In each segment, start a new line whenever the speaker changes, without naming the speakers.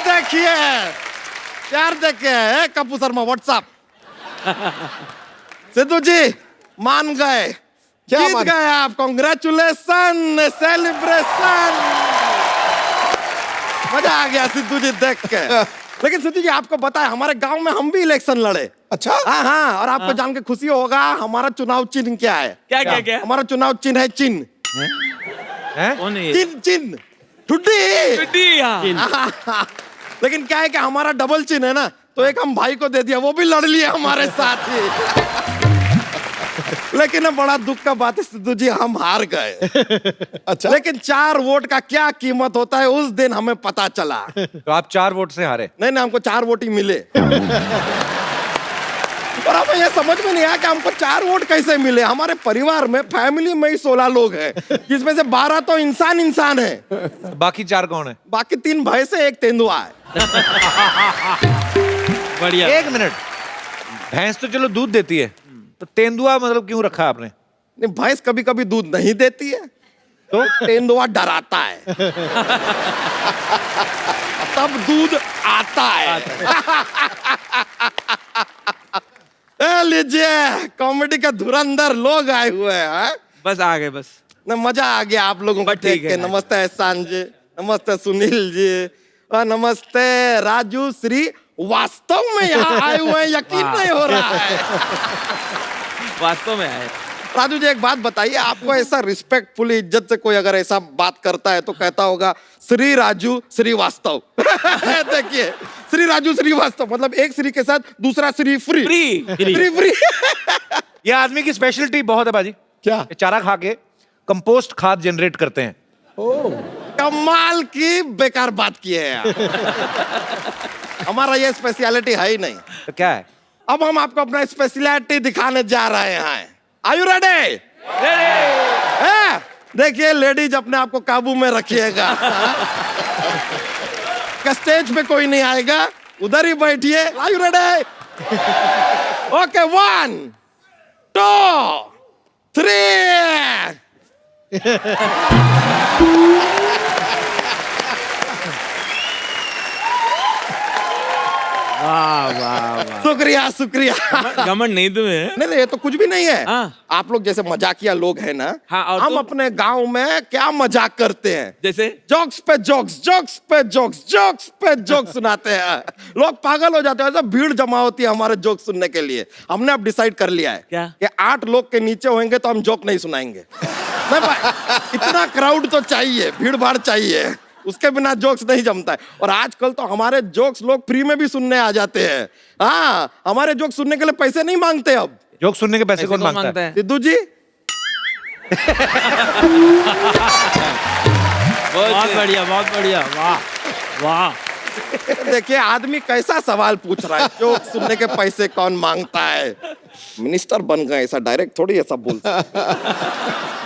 देखिए प्यार देखिए कपूर शर्मा व्हाट्सअप। सिद्धू जी मान गए, जीत गए आप, कांग्रेचुलेशन, सेलिब्रेशन। मजा आ गया सिद्धू जी देख के। लेकिन सिद्धू जी आपको पता है हमारे गांव में हम भी इलेक्शन लड़े।
अच्छा
हाँ हाँ, और आपको जान के खुशी होगा हमारा चुनाव चिन्ह क्या है।
क्या क्या क्या?
हमारा चुनाव चिन्ह है चिन्ह।
कौन है ये?
चिन्ह चिन्ह ठुड्डी।
टुड्डी, हाँ।
लेकिन क्या है कि हमारा डबल चिन्ह है ना, तो एक हम भाई को दे दिया, वो भी लड़ लिया हमारे साथ ही। लेकिन अब बड़ा दुख का बात है सिद्धू जी, हम हार गए।
अच्छा,
लेकिन 4 वोट का क्या कीमत होता है उस दिन हमें पता चला।
तो आप 4 वोट से हारे?
नहीं नहीं, हमको 4 वोट ही मिले। और हमें ये समझ में नहीं आया कि हमको 4 वोट कैसे मिले। हमारे परिवार में, फैमिली में ही 16 लोग हैं, जिसमें से 12 तो इंसान है।
बाकी 4 कौन है?
बाकी 3 भैंस है, 1 तेंदुआ है।
बढ़िया।
1 मिनट, भैंस तो चलो दूध देती है, तो तेंदुआ मतलब क्यों रखा आपने?
नहीं, भैंस कभी कभी दूध नहीं देती है, तो तेंदुआ डराता है, तब दूध आता है। लीजिए कॉमेडी का धुरंधर लोग आए हुए हैं।
बस आ गए बस।
न मजा आ गया आप लोगों को देख के। नमस्ते एहसान जी, नमस्ते सुनील जी, और नमस्ते राजू श्री वास्तव में यहाँ आए हुए हैं, यकीन नहीं हो रहा है।
वास्तव में आए।
राजू जी एक बात बताइए, आपको ऐसा रिस्पेक्टफुली इज्जत से कोई अगर ऐसा बात करता है तो कहता होगा श्री राजू श्रीवास्तव। देखिए श्री राजू श्रीवास्तव मतलब एक श्री के साथ दूसरा श्री फ्री फ्री फ्री।
ये आदमी की स्पेशलिटी बहुत है बाजी।
क्या?
ये चारा खा के कंपोस्ट खाद जनरेट करते हैं।
कमाल की बेकार बात की है यार। हमारा ये स्पेशलिटी है ही नहीं।
तो क्या है?
अब हम आपको अपना स्पेशलिटी दिखाने जा रहे हैं। Are you ready? देखिए लेडीज अपने आप को काबू में रखिएगा। स्टेज पे कोई नहीं आएगा, उधर ही बैठिए। Are you ready? ओके 1 2 3।
वाह वाह वाह।
शुक्रिया शुक्रिया।
घमंड नहीं तुम्हें?
नहीं नहीं, ये तो कुछ भी नहीं है।
हाँ।
आप लोग जैसे मजाकिया लोग हैं ना,
हाँ, और
हम
तुम?
अपने गांव में क्या मजाक करते हैं,
जैसे?
जोक्स पे जोक्स, जोक्स पे जोक्स, जोक्स पे जोक्स सुनाते हैं। लोग पागल हो जाते हैं, ऐसा भीड़ जमा होती है हमारे जोक सुनने के लिए। हमने अब डिसाइड कर लिया है
क्या?
कि 8 लोग के नीचे होंगे तो हम जोक नहीं सुनाएंगे। नहीं भाई, इतना क्राउड तो चाहिए, भीड़ भाड़ चाहिए, उसके बिना जोक्स नहीं जमता है। और आजकल तो हमारे जोक्स लोग फ्री में भी सुनने आ जाते हैं। हाँ, हमारे जोक्स सुनने के लिए पैसे नहीं मांगते अब।
जोक सुनने के पैसे कौन मांगता है?
सिद्धू जी
बहुत बढ़िया, बहुत बढ़िया। वाह वाह।
देखिए आदमी कैसा सवाल पूछ रहा है, जोक सुनने के पैसे कौन मांगता है। मिनिस्टर बन गए, ऐसा डायरेक्ट थोड़ी ऐसा बोल सकते।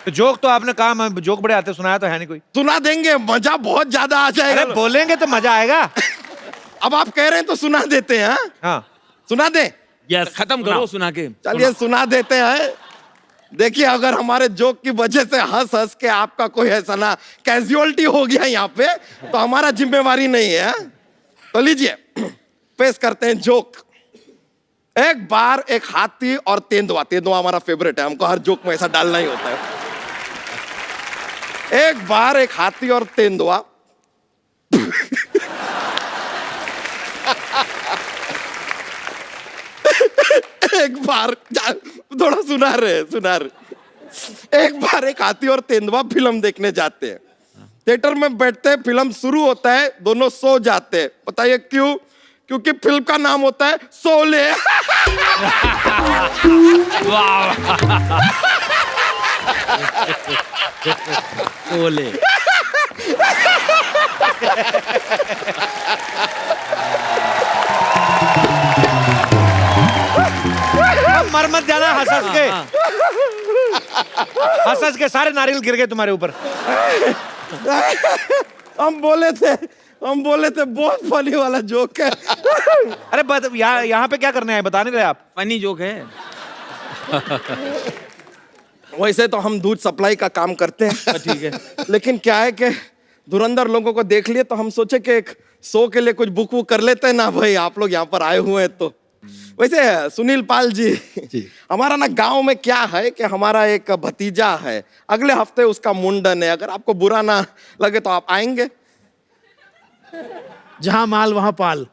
तो जोक तो आपने कहा, मैं जोक बड़े आते सुनाया तो है नहीं कोई।
सुना देंगे, मजा बहुत ज्यादा आ जाएगा।
अरे बोलेंगे तो मजा आएगा।
अब आप कह रहे हैं तो सुना देते हैं।
हाँ
सुना दे?
यस, खत्म करो सुना के।
चलिए सुना देते हैं। देखिए अगर हमारे जोक की वजह से हंस हंस के आपका कोई ऐसा ना कैजुअलिटी हो गया यहाँ पे, तो हमारा जिम्मेवारी नहीं है। तो लीजिए पेश करते हैं जोक। एक बार एक हाथी और तेंदुआ, तेंदुआ हमारा फेवरेट है, हमको हर जोक में ऐसा डालना ही होता है। एक बार एक हाथी और तेंदुआ एक बार थोड़ा सुना रहे। एक बार एक हाथी और तेंदुआ फिल्म देखने जाते हैं। थिएटर में बैठते हैं, फिल्म शुरू होता है, दोनों सो जाते हैं। बताइए क्यों? क्योंकि फिल्म का नाम होता है शोले।
शोले।
मर मत जाना हंस हंस के। हंस हंस के सारे नारियल गिर गए तुम्हारे ऊपर।
हम बोले थे बहुत फनी वाला जोक है।
अरे यहाँ पे क्या करने आए, बता नहीं रहे आप?
फनी जोक है।
वैसे तो हम दूध सप्लाई का काम करते हैं।
ठीक है।
लेकिन क्या है कि धुरंधर लोगों को देख लिए तो हम सोचे कि एक शो के लिए कुछ बुक वुक कर लेते हैं ना भाई, आप लोग यहाँ पर आए हुए हैं तो। वैसे सुनील पाल जी, हमारा ना गांव में क्या है कि हमारा एक भतीजा है, अगले हफ्ते उसका मुंडन है, अगर आपको बुरा ना लगे तो आप आएंगे?
जहां माल वहां पाल।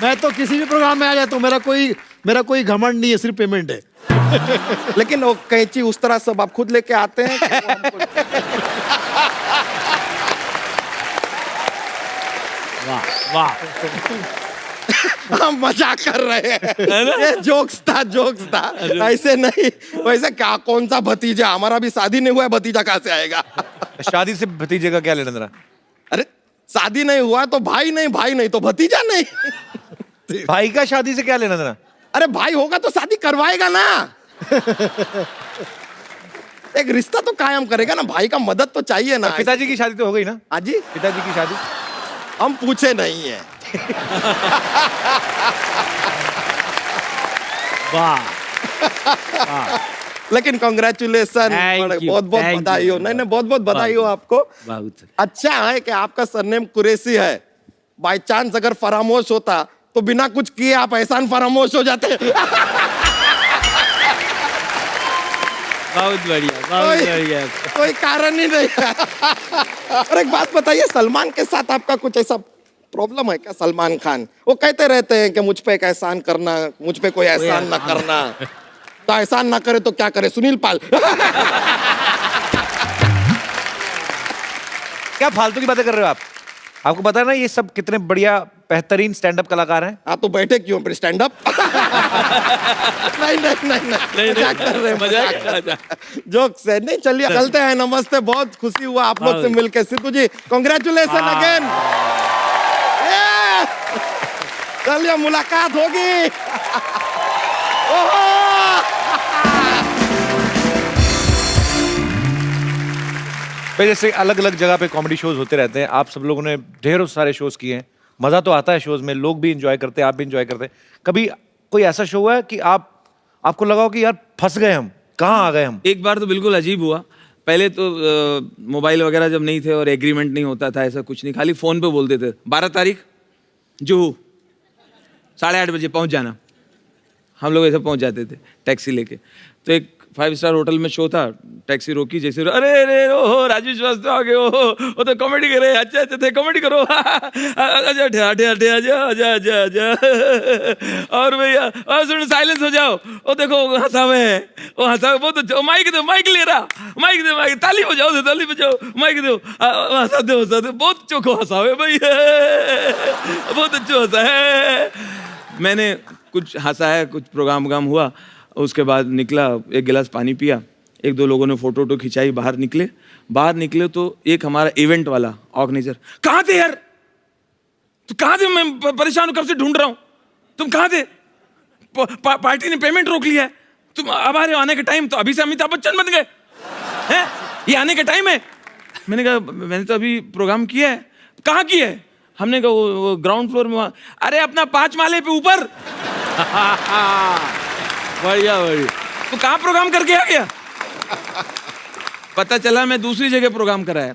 मैं तो किसी भी प्रोग्राम में आ जाता हूँ, मेरा कोई घमंड नहीं है, सिर्फ पेमेंट है।
लेकिन वो कैंची उस तरह सब आप खुद लेके आते हैं कि वो हमको-
वाह वाह।
हम मजाक कर रहे हैं, ये जोक्स था, ऐसे नहीं। वैसे क्या, कौन सा भतीजा, हमारा भी शादी नहीं हुआ है, भतीजा कहाँ से आएगा?
शादी से भतीजे का क्या लेना देना?
अरे शादी नहीं हुआ तो भाई नहीं तो भतीजा नहीं।
भाई का शादी से क्या लेना देना?
अरे भाई होगा तो शादी करवाएगा ना। एक रिश्ता तो कायम करेगा ना, भाई का मदद तो चाहिए ना।
पिताजी की शादी तो हो गई ना?
हाँ जी,
पिताजी की शादी
हम पूछे नहीं है।
वाह।
लेकिन कॉन्ग्रेचुलेसन,
Thank you,
बहुत बहुत
thank
बधाई
you.
हो। नहीं बहुत बहुत बधाई हो आपको।
बहुत।
अच्छा है कि आपका सरनेम कुरैशी है, बाय चांस अगर फरामोश होता तो बिना कुछ किए आप एहसान फरामोश हो जाते।
बहुत बढ़िया।
कोई कारण ही नहीं है। और एक बात बताइए, सलमान के साथ आपका कुछ ऐसा प्रॉब्लम है क्या? सलमान खान वो कहते रहते हैं कि मुझ पे एक एहसान करना, मुझ पे कोई एहसान ना करना, तो एहसान ना करे तो क्या करे सुनील पाल?
क्या फालतू की बातें कर रहे हो आप? आपको पता है ना ये सब कितने बढ़िया बेहतरीन स्टैंड अप कलाकार हैं?
आप तो बैठे क्यों फिर स्टैंड अप? नहीं मजाक कर रहे हैं,
मजाक।
जोक्स है। नहीं चलिए चलते हैं, नमस्ते, बहुत खुशी हुआ आप लोग से मिलकर। सिद्धू जी कॉन्ग्रेचुलेशन अगेन। चलिए मुलाकात होगी।
भाई जैसे अलग अलग जगह पे कॉमेडी शोज होते रहते हैं, आप सब लोगों ने ढेरों सारे शोज किए हैं, मजा तो आता है शोज में, लोग भी इंजॉय करते हैं, आप भी इंजॉय करते हैं। कभी कोई ऐसा शो हुआ है कि आपको लगा हो कि यार फंस गए हम, कहाँ आ गए हम?
एक बार तो बिल्कुल अजीब हुआ। पहले तो मोबाइल वगैरह जब नहीं थे और एग्रीमेंट नहीं होता था, ऐसा कुछ नहीं, खाली फोन पे बोलते थे 12 तारीख जुहू 8:30 बजे पहुंच जाना। हम लोग ऐसे पहुंच जाते थे टैक्सी लेके। तो एक 5 स्टार होटल में शो था, टैक्सी रोकी, जैसे अरे ओहो राजू श्रीवास्तव आ गए, ओहो वो तो कॉमेडी कर रहे हैं, अच्छा थे, कॉमेडी करो। आजा और भैया और सुनो, साइलेंस हो जाओ, वो देखो हंसा हुए है, वो हंसा हुए, बहुत अच्छा, माइक दो, माइक ले रहा, माइक दे, ताली बजाओ, ताली बजाओ, माइक दो, हंसा दो, बहुत चोखो हंसा हुए भैया, बहुत अच्छा हंसा है। मैंने कुछ हंसा है, कुछ प्रोग्राम हुआ, उसके बाद निकला, एक गिलास पानी पिया, एक दो लोगों ने फोटो खिंचाई, बाहर निकले तो एक हमारा इवेंट वाला ऑर्गेनाइजर, कहाँ थे यार, तो कहाँ थे, मैं परेशान हूँ, कब से ढूंढ रहा हूँ, तुम कहाँ थे? पार्टी ने पेमेंट रोक लिया है, तुम अब आ रहे हो, आने के टाइम, तो अभी से अमिताभ बच्चन बन गए हैं, ये आने के टाइम है। मैंने कहा मैंने तो अभी प्रोग्राम किया है। कहाँ किया है? हमने कहा वो ग्राउंड फ्लोर में, वहाँ। अरे अपना 5 माले पे ऊपर। बढ़िया। तो कहाँ प्रोग्राम करके आ गया? पता चला मैं दूसरी जगह प्रोग्राम कराया।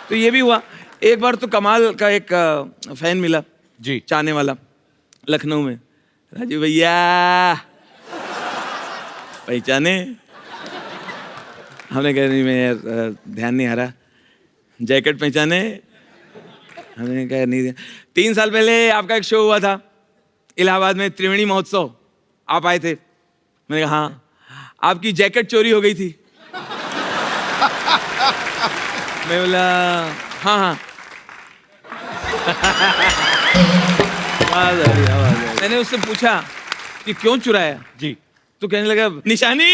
तो ये भी हुआ। एक बार तो कमाल का एक फैन मिला
जी,
चाहने वाला, लखनऊ में, राजू भैया पहचाने? हमने कहा नहीं, मैं यार ध्यान नहीं आ रहा। जैकेट पहचाने? हमने कहा नहीं। 3 साल पहले आपका एक शो हुआ था इलाहाबाद में, त्रिवेणी महोत्सव, आप आए थे। मैंने कहा हाँ, आपकी जैकेट चोरी हो गई थी। मैं बोला हाँ। मैंने उससे पूछा कि क्यों चुराया
जी,
तो कहने लगा निशानी।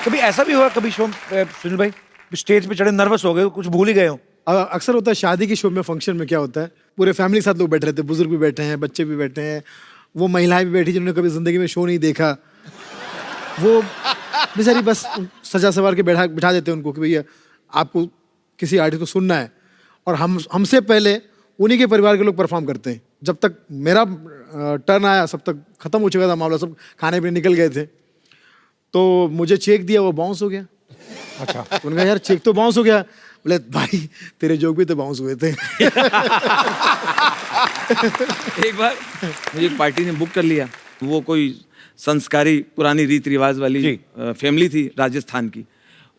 कभी ऐसा भी हुआ, कभी शो सुनील भाई स्टेज पे चढ़े नर्वस हो गए, कुछ भूल ही गए हो?
अक्सर होता है शादी के शो में, फंक्शन में क्या होता है, पूरे फैमिली के साथ लोग बैठे रहते हैं, बुजुर्ग भी बैठे हैं, बच्चे भी बैठे हैं, वो महिलाएं भी बैठी जिन्होंने कभी जिंदगी में शो नहीं देखा, वो बेचारी बस सजा सवार के बिठा देते हैं उनको कि भैया आपको किसी आर्टिस्ट को सुनना है, और हमसे पहले उन्हीं के परिवार के लोग परफॉर्म करते हैं। जब तक मेरा टर्न आया सब तक खत्म हो चुका था मामला, सब खाने पीने निकल गए थे। तो मुझे चेक दिया, वो बाउंस हो गया। अच्छा, उन्होंने कहा यार चेक तो बाउंस हो गया। बोले भाई तेरे जोक भी तो बाउंस हुए थे।
एक बार मुझे एक पार्टी ने बुक कर लिया, वो कोई संस्कारी पुरानी रीति रिवाज वाली फैमिली थी राजस्थान की।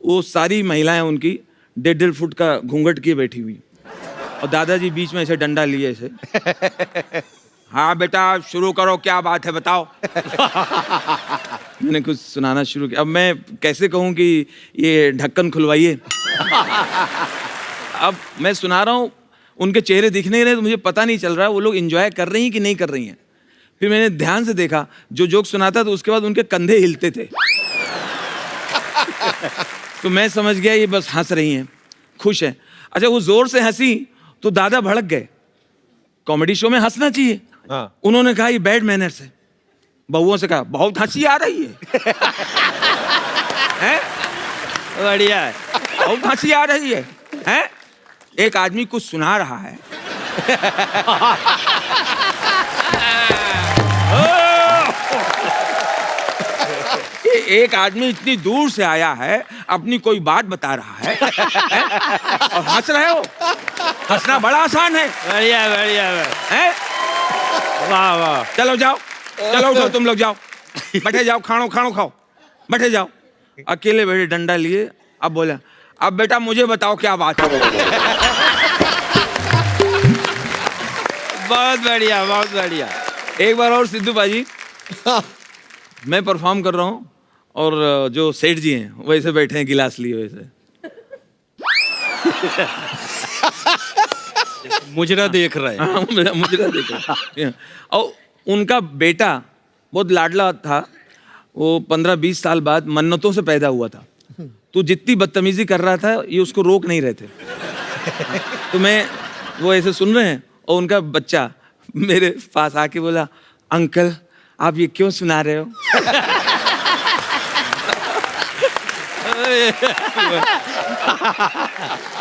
वो सारी महिलाएं उनकी 1.5 फुट का घूंघट किए बैठी हुई, और दादाजी बीच में ऐसे डंडा लिए ऐसे, हाँ बेटा शुरू करो, क्या बात है बताओ। मैंने कुछ सुनाना शुरू किया। अब मैं कैसे कहूँ कि ये ढक्कन खुलवाइए। अब मैं सुना रहा हूँ, उनके चेहरे दिख नहीं रहे, तो मुझे पता नहीं चल रहा वो लोग एंजॉय कर रही हैं कि नहीं कर रही हैं। फिर मैंने ध्यान से देखा, जो जोक सुनाता तो उसके बाद उनके कंधे हिलते थे। तो मैं समझ गया ये बस हंस रही हैं, खुश है। अच्छा, वो जोर से हंसी तो दादा भड़क गए। कॉमेडी शो में हंसना चाहिए।
हाँ।
उन्होंने कहा ये बैड मैनर्स है। बहुओं से कहा बहुत हंसी आ रही है। हैं? बढ़िया है, बहुत हंसी आ रही है। हैं? एक आदमी कुछ सुना रहा है। एक आदमी इतनी दूर से आया है, अपनी कोई बात बता रहा है, और हंस रहे हो। हंसना बड़ा आसान है। बढ़िया बढ़िया है। वाह वाह। चलो जाओ, चलो उठो, तुम लोग जाओ, बैठे जाओ, खानो खानो खाओ, बैठे जाओ। अकेले बैठे डंडा लिए। अब बोला, अब बेटा मुझे बताओ क्या बात है। बहुत बढ़िया, बहुत बढ़िया। एक बार और सिद्धू बाजी, मैं परफॉर्म कर रहा हूँ और जो सेठ जी हैं वैसे बैठे हैं गिलास लिए वैसे,
मुजरा देख रहा है।
हाँ, मुजरा देख रहा है। और उनका बेटा बहुत लाडला था, वो 15-20 साल बाद मन्नतों से पैदा हुआ था। तो जितनी बदतमीजी कर रहा था ये उसको रोक नहीं रहे थे। तो मैं, वो ऐसे सुन रहे हैं और उनका बच्चा मेरे पास आके बोला, अंकल आप ये क्यों सुना रहे हो?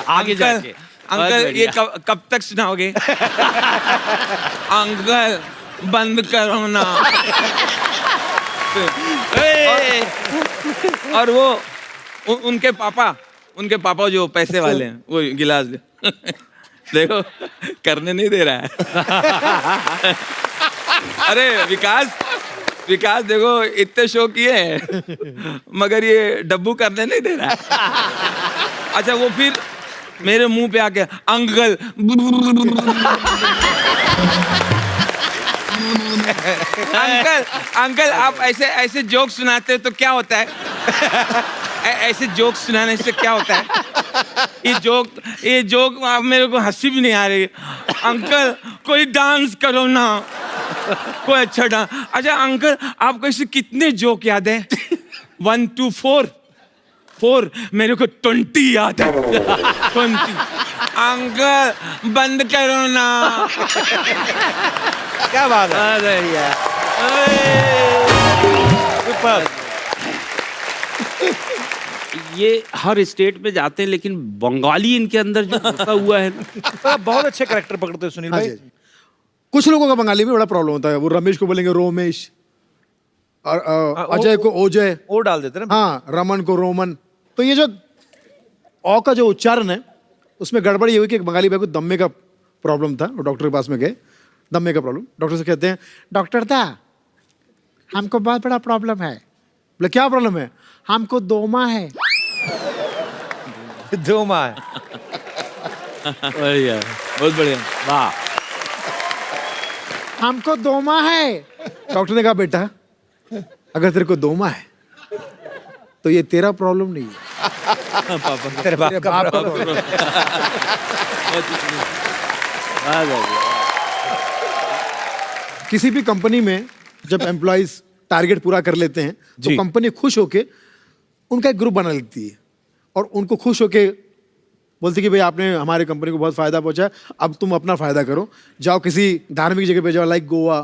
आगे जाके
अंकल ये कब तक सुनाओगे? अंकल बंद करो ना। और वो उनके पापा जो पैसे वाले हैं, वो गिलास देखो करने नहीं दे रहा है। अरे विकास देखो इतने शो किए हैं मगर ये डब्बू करने नहीं दे रहा है। अच्छा, वो फिर मेरे मुंह पे आके, अंकल अंकल आप ऐसे जोक सुनाते हो तो क्या होता है? ऐसे जोक सुनाने से क्या होता है? ये जोक आप, मेरे को हंसी भी नहीं आ रही। अंकल कोई डांस करो ना, कोई अच्छा डांस। अच्छा अंकल आपको ऐसे कितने जोक याद है? 1 2 4 मेरे को 20 याद है। 20। अंकल बंद करो ना।
क्या बात है।
ये हर स्टेट में जाते हैं, लेकिन बंगाली इनके अंदर जो घुसा हुआ है।
तो आप बहुत अच्छे कैरेक्टर पकड़ते हो सुनील
हाँ
भाई।
जी। कुछ लोगों का बंगाली में बड़ा प्रॉब्लम होता है। वो रमेश को बोलेंगे रोमेश, और अजय को ओजय,
ओ डाल देते ना।
हाँ, रमन को रोमन। तो ये जो औ का जो उच्चारण है उसमें गड़बड़ ये हुई कि एक बंगाली भाई को दम्मे का प्रॉब्लम था। वो डॉक्टर के पास में गए, दम्मे का प्रॉब्लम। डॉक्टर से कहते हैं, डॉक्टर दा हमको बहुत बड़ा प्रॉब्लम है। बोले क्या प्रॉब्लम है? हमको दोमा है।
2 माह है।
बढ़िया, बहुत बढ़िया।
वाह।
हमको दोमा है। डॉक्टर ने कहा, बेटा अगर तेरे को दोमा है तो ये तेरा प्रॉब्लम नहीं है,
तेरे बाप का
बाप का प्रॉब्लम। किसी भी कंपनी में जब एम्प्लॉइज टारगेट पूरा कर लेते हैं तो
जी।
कंपनी खुश होके उनका एक ग्रुप बना लेती है और उनको खुश होके बोलती कि भाई आपने हमारे कंपनी को बहुत फायदा पहुंचा, अब तुम अपना फायदा करो, जाओ किसी धार्मिक जगह पे जाओ, लाइक गोवा,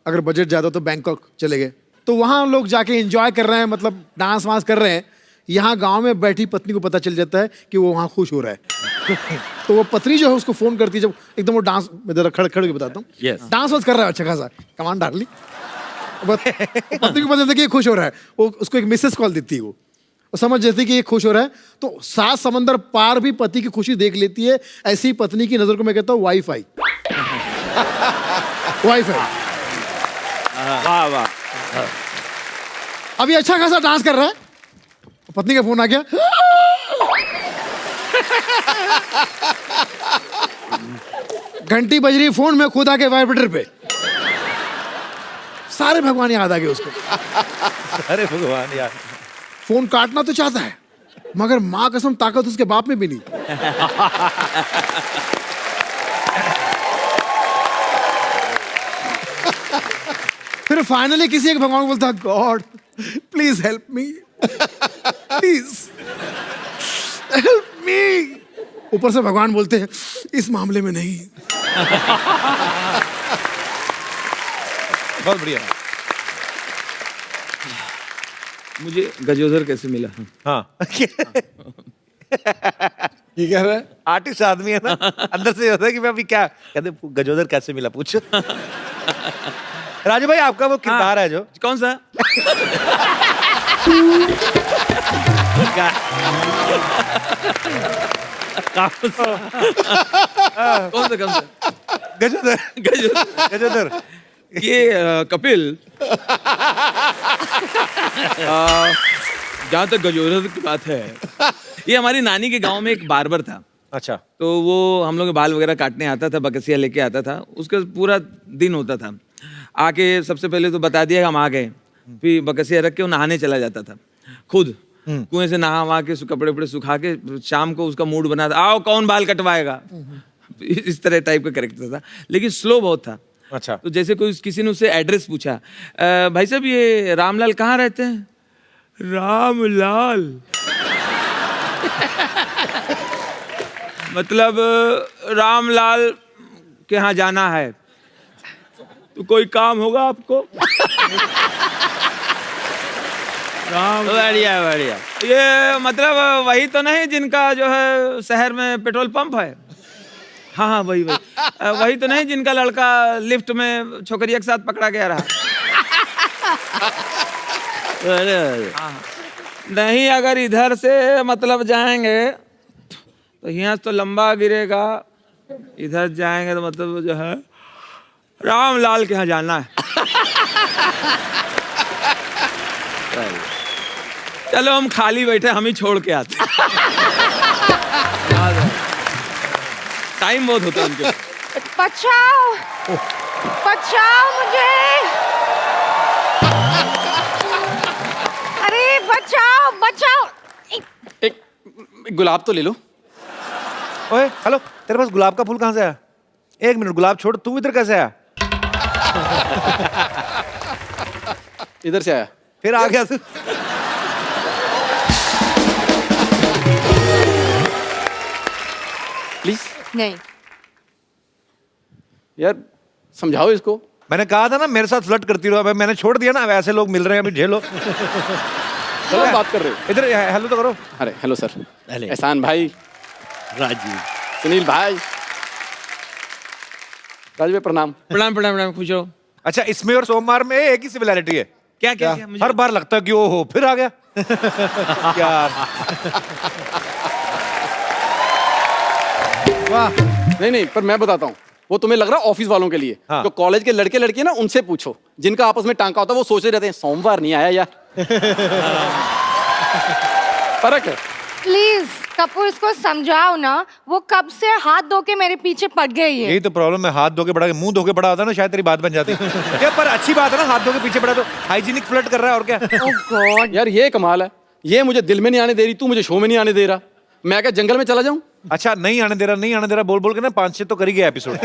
अगर बजट ज्यादा हो तो बैंकॉक चले गए। तो वहाँ लोग जाके एंजॉय कर रहे हैं, मतलब डांस वांस कर रहे हैं। यहाँ गांव में बैठी पत्नी को पता चल जाता है कि वो वहाँ खुश हो रहा है। तो वो पत्नी जो है उसको फोन करती है, जब एकदम वो डांस में जरा खड़ खड़ के बताता हूँ,
Yes.
डांस वांस कर रहा है अच्छा खासा, कमान डार्लिंग पत्नी को पता था कि ये खुश हो रहा है, वो उसको एक मिसेस कॉल देती है, वो समझ जाती है कि ये खुश हो रहा है, तो 7 समंदर पार भी पति की खुशी देख लेती है। ऐसी पत्नी की नजर को मैं कहता हूँ वाईफाई। वाईफाई।
वाह वाह।
अभी अच्छा खासा डांस कर रहा है, पत्नी का फोन आ गया। घंटी बज रही, फोन में खुद आके वाइब्रेटर पे। सारे भगवान याद आ गए उसको।
अरे भगवान यार।
फोन काटना तो चाहता है, मगर मां कसम ताकत उसके बाप में भी नहीं। फिर फाइनली किसी एक भगवान को बोलता, God please help me, please help me. ऊपर से भगवान बोलते हैं, इस मामले में नहीं।
बहुत बढ़िया।
मुझे गजोदर कैसे मिला?
हाँ
ये कह रहा है,
आर्टिस्ट आदमी है ना, अंदर से होता है कि मैं अभी क्या कहते, गजोदर कैसे मिला पूछ। राजू भाई आपका वो किरदार है जो
कौन सा? कौन सा?
गजोदर।
गजोदर।
गजोदर।
ये कपिल, जहाँ तक गजोदर की बात है, ये हमारी नानी के गांव में एक बार्बर था।
अच्छा।
तो वो हम लोग के बाल वगैरह काटने आता था, बकसिया लेके आता था, उसका पूरा दिन होता था। आके सबसे पहले तो बता दिया हम आ गए, फिर बकसिया रख के वो नहाने चला जाता था खुद, कुएं से नहा वहा के कपड़े वपड़े सुखा के शाम को उसका मूड बना था, आओ कौन बाल कटवाएगा, इस तरह टाइप का कैरेक्टर था, लेकिन स्लो बहुत था।
अच्छा।
तो जैसे कोई किसी ने उससे एड्रेस पूछा, भाई साहब ये रामलाल कहाँ रहते हैं? रामलाल मतलब रामलाल के यहाँ जाना है, तो कोई काम होगा आपको?
बढ़िया बढ़िया।
ये मतलब वही तो नहीं जिनका जो है शहर में पेट्रोल पंप है? हाँ हाँ वही वही। वही तो नहीं जिनका लड़का लिफ्ट में छोकरिया के साथ पकड़ा गया रहा? हाँ। नहीं, अगर इधर से मतलब जाएंगे तो यहाँ तो लंबा गिरेगा, इधर जाएंगे तो मतलब जो है रामलाल के यहाँ जाना है। चलो हम खाली बैठे, हम ही छोड़ के आते। टाइम बहुत होता है उनके।
बचाओ बचाओ मुझे, अरे बचाओ बचाओ।
एक गुलाब तो ले लो।
ओए हेलो, तेरे पास गुलाब का फूल कहाँ से आया? एक मिनट, गुलाब छोड़, तू इधर कैसे आया?
इधर से आया।
फिर आ गया तू।
प्लीज
नहीं,
यार समझाओ इसको।
मैंने कहा था ना मेरे साथ फ्लर्ट करती रहो, मैंने छोड़ दिया ना, ऐसे लोग मिल रहे हैं अभी, झेलो।
गलत बात कर रहे हो।
इधर हेलो तो करो।
अरे हेलो सर।
हेलो।
एहसान भाई,
राजीव।
सुनील भाई, राजू भाई प्रणाम।
प्रणाम प्रणाम प्रणाम, खुश रहो।
अच्छा, इसमें और सोमवार में एक ही सिमिलैरिटी है।
क्या क्या क्या? मुझे
हर बार लगता है कि ओ हो फिर आ गया। यार
वाह।
नहीं नहीं, पर मैं बताता हूँ, वो तुम्हें लग रहा है ऑफिस वालों के लिए।
हाँ।
जो कॉलेज के लड़के लड़की ना, उनसे पूछो, जिनका आपस में टांका होता है, वो सोचते रहते हैं सोमवार नहीं आया यार। फर्क है।
प्लीज कपूर इसको समझाओ ना, वो कब से हाथ धो के मेरे पीछे पड़ गई है।
यही तो प्रॉब्लम है, हाथ धो के बड़ा के मुंह धो के बड़ा होता है ना, शायद तेरी बात बन जाती। क्या पर अच्छी बात है ना, हाथ धो के पीछे पड़ा तो हाइजीनिक फ्लर्ट कर रहा है, और क्या।
ओह गॉड।
यार ये कमाल है, ये मुझे दिल में नहीं आने दे रही, तू मुझे शो में नहीं आने दे रहा। मैं क्या जंगल में चला जाऊं?
अच्छा, नहीं आने दे रहा, नहीं आने दे रहा बोल बोल के ना 5-6 तो कर ही गया एपिसोड।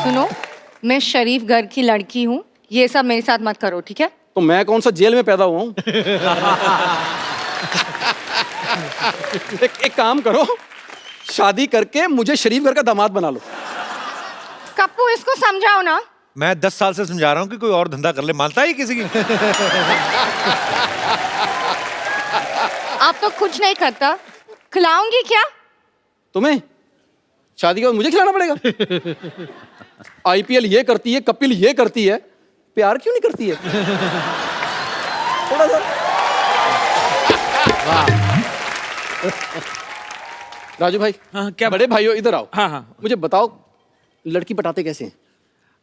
सुनो, मैं शरीफ घर की लड़की हूँ, ये सब मेरे साथ मत करो, ठीक है?
तो मैं कौन सा जेल में पैदा हुआ हूँ? एक काम करो, शादी करके मुझे शरीफ घर का दामाद बना लो।
कपूर इसको समझाओ ना।
मैं 10 साल से समझा रहा हूँ कि कोई और धंधा कर ले, मानता है किसी की?
आप तो कुछ नहीं करता, खिलाऊंगी क्या?
तुम्हें शादी के बाद मुझे खिलाना पड़ेगा? आईपीएल ये करती है, कपिल ये करती है, प्यार क्यों नहीं करती है? थोड़ा सा। राजू भाई,
हाँ, क्या?
बड़े भाइयों इधर आओ।
हाँ, हाँ।
मुझे बताओ लड़की पटाते कैसे हैं?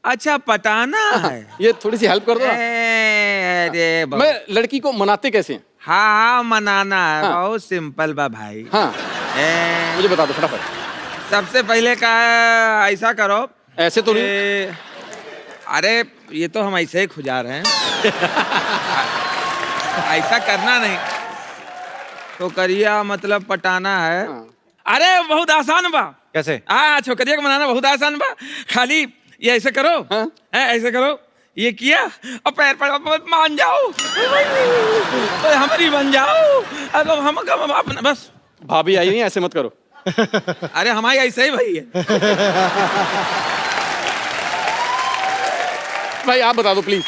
अच्छा पटाना है।
ये थोड़ी सी हेल्प कर दो ना।
अरे
मैं लड़की को मनाते कैसे हैं?
हाँ मनाना है,
हाँ।
बहुत सिंपल बा भाई।
हाँ,
ए,
मुझे बता दो फटाफट।
सबसे पहले का ऐसा करो।
ऐसे तो नहीं।
अरे ये तो हम ऐसे ही खुजा रहे हैं। ऐसा करना नहीं तो करिया, मतलब पटाना है।
हाँ।
अरे बहुत आसान बा।
कैसे?
हाँ, छोकरिया को मनाना बहुत आसान बा। खाली ये ऐसे करो।
हाँ।
ऐसे करो, ये किया और पैर पर मान जाओ, हमारी बन जाओ। अब हम अपना बस।
भाभी आई नहीं, ऐसे मत करो।
अरे हमारी ऐसे ही भाई है।
भाई आप बता दो प्लीज।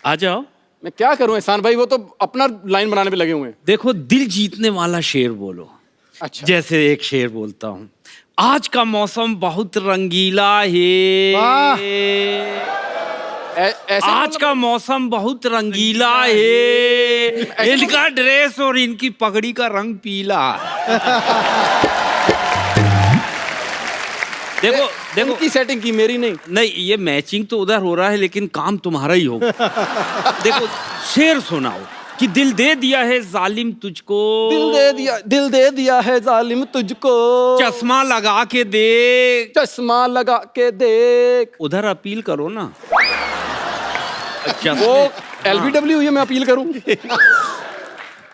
आ जाओ।
मैं क्या करूं एहसान भाई, वो तो अपना लाइन बनाने पे लगे हुए हैं।
देखो, दिल जीतने वाला शेर बोलो।
अच्छा।
जैसे एक शेर बोलता हूँ, आज का मौसम बहुत रंगीला है।
ऐसे
आज का मौसम बहुत रंगीला है। इनका ड्रेस और इनकी पगड़ी का रंग पीला। देखो देखो,
उनकी सेटिंग की, मेरी नहीं।
नहीं, ये मैचिंग तो उधर हो रहा है लेकिन काम तुम्हारा ही होगा। देखो, शेर सुनाओ कि दिल दे दिया है जालिम तुझको,
दिल दे दिया है जालिम तुझको,
चश्मा लगा के देख।
चश्मा लगा के देख।
उधर अपील करो ना।
वो LBW हुई है, मैं अपील करूं?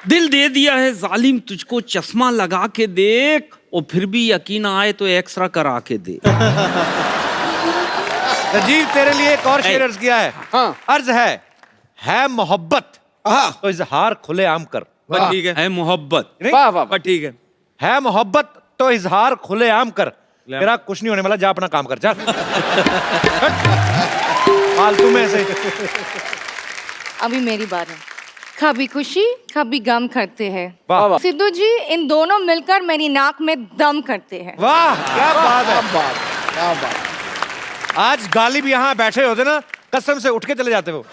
दिल दे दिया है जालिम तुझको, चश्मा लगा के देख, और फिर भी यकीन आए तो एक्सरा करा के दे।
राजीव, तेरे लिए एक और शेर अर्ज किया है।
हाँ।
अर्ज है मोहब्बत तो इजहार खुले आम कर।
बस ठीक है।
है मोहब्बत।
वाह वाह।
बस ठीक है।
है मोहब्बत तो इजहार खुले आम कर। तेरा कुछ नहीं होने वाला, जा अपना काम कर, जा। फालतू में ऐसे।
अभी मेरी बात है। कभी खुशी कभी गम करते हैं।
वाह वाह
सिद्धू जी, इन दोनों मिलकर मेरी नाक में दम करते हैं।
वाह, क्या बात है। आज गालिब यहाँ बैठे होते ना, कसम से उठ के चले जाते वो।